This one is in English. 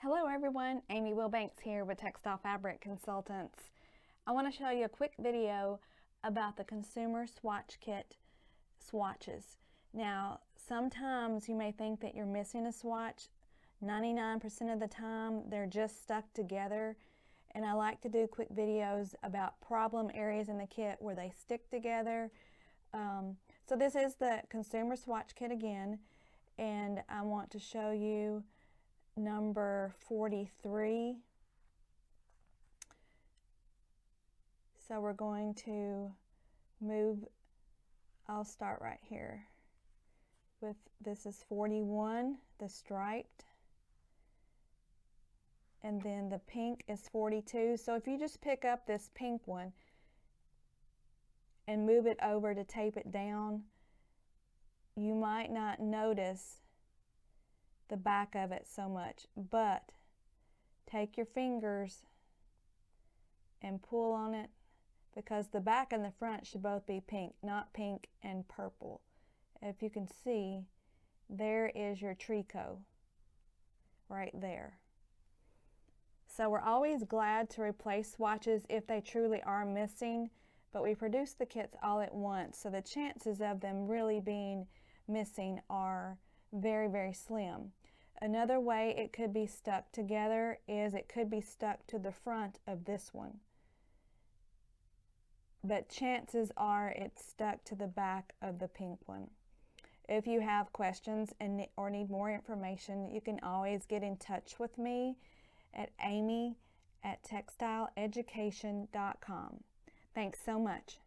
Hello everyone, Amy Wilbanks here with Textile Fabric Consultants. I want to show you a quick video about the Consumer Swatch Kit swatches. Now, sometimes you may think that you're missing a swatch. 99% of the time, they're just stuck together. And I like to do quick videos about problem areas in the kit where they stick together. So this is the Consumer Swatch Kit again, and I want to show you number 43. So we're going to move, I'll start right here with, this is 41, the striped, and then the pink is 42. So if you just pick up this pink one and move it over to tape it down, you might not notice the back of it so much, but take your fingers and pull on it, because the back and the front should both be pink, not pink and purple. If you can see, there is your tricot right there. So we're always glad to replace swatches if they truly are missing, but we produce the kits all at once, so the chances of them really being missing are very, very slim. Another way it could be stuck together is it could be stuck to the front of this one, but chances are it's stuck to the back of the pink one. If you have questions or need more information, you can always get in touch with me at amy@textileeducation.com. Thanks so much.